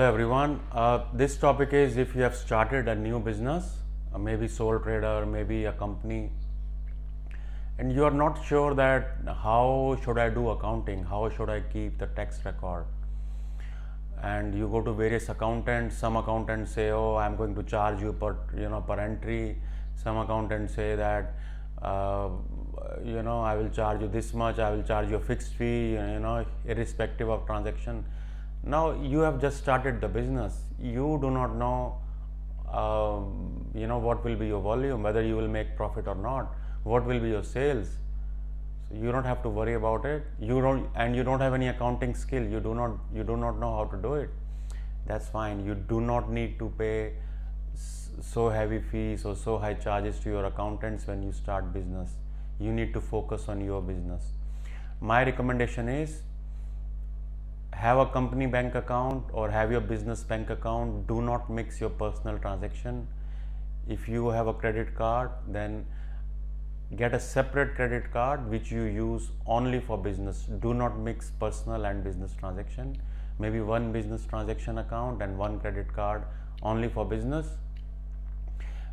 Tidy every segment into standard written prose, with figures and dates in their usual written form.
Hello everyone. This topic is if you have started a new business, maybe sole trader, maybe a company, and you are not sure that how should I do accounting, how should I keep the tax record, and you go to various accountants. Some accountants say, oh, I'm going to charge you per entry. Some accountants say that I will charge you this much, I will charge you a fixed fee, irrespective of transaction. Now you have just started the business, you do not know what will be your volume, whether you will make profit or not, what will be your sales. So you don't have to worry about it. You don't have any accounting skill, you do not know how to do it. That's fine. You do not need to pay so heavy fees or so high charges to your accountants when you start business. You need to focus on your business. My recommendation is have a company bank account or have your business bank account. Do not mix your personal transaction. If you have a credit card, then get a separate credit card which you use only for business. Do not mix personal and business transaction. Maybe one business transaction account and one credit card only for business.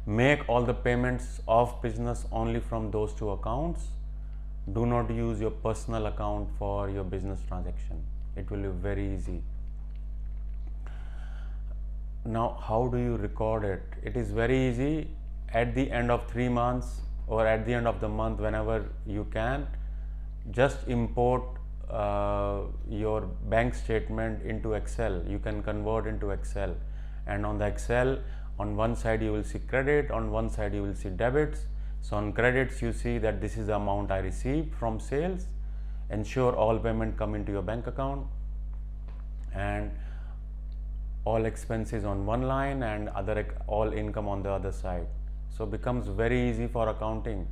Make all the payments of business only from those two accounts. Do not use your personal account for your business transaction. It will be very easy. Now, how do you record it? It is very easy. At the end of 3 months or at the end of the month, whenever you can, just import your bank statement into Excel. You can convert into Excel, and on the Excel, on one side you will see credit, on one side you will see debits. So on credits you see that this is the amount I received from sales. Ensure all payment come into your bank account, and all expenses on one line and all income on the other side. So becomes very easy for accounting.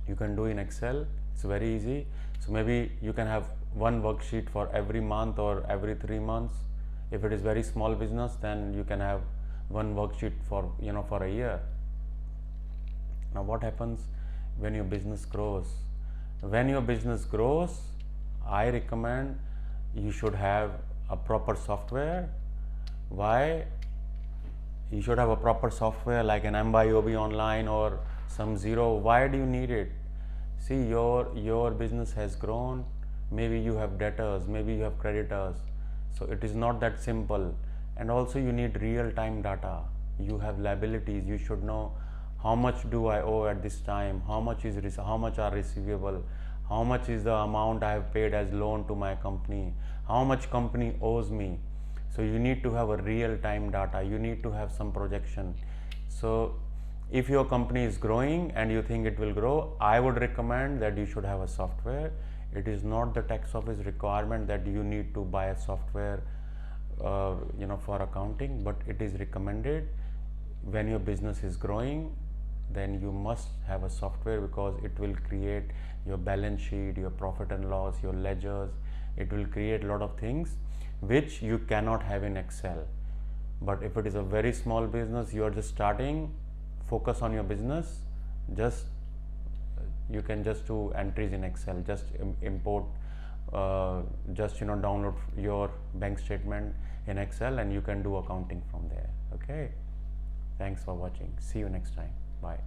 You can do in Excel. It's very easy. So maybe you can have one worksheet for every month or every 3 months. If it is very small business, then you can have one worksheet for a year. Now what happens when your business grows? When your business grows, I recommend you should have a proper software. Why? You should have a proper software like an MYOB online or some Xero. Why do you need it? See, your business has grown. Maybe you have debtors, maybe you have creditors. So it is not that simple. And also you need real-time data. You have liabilities. You should know how much do I owe at this time, how much are receivable, how much is the amount I have paid as loan to my company, how much company owes me. So you need to have a real-time data. You need to have some projection. So if your company is growing and you think it will grow, I would recommend that you should have a software. It is not the tax office requirement that you need to buy a software for accounting, but it is recommended. When your business is growing, then you must have a software, because it will create your balance sheet, your profit and loss, your ledgers. It will create a lot of things which you cannot have in Excel. But if it is a very small business, you are just starting, focus on your business, you can just do entries in Excel, just import, download your bank statement in Excel, and you can do accounting from there. Okay, thanks for watching. See you next time. Bye.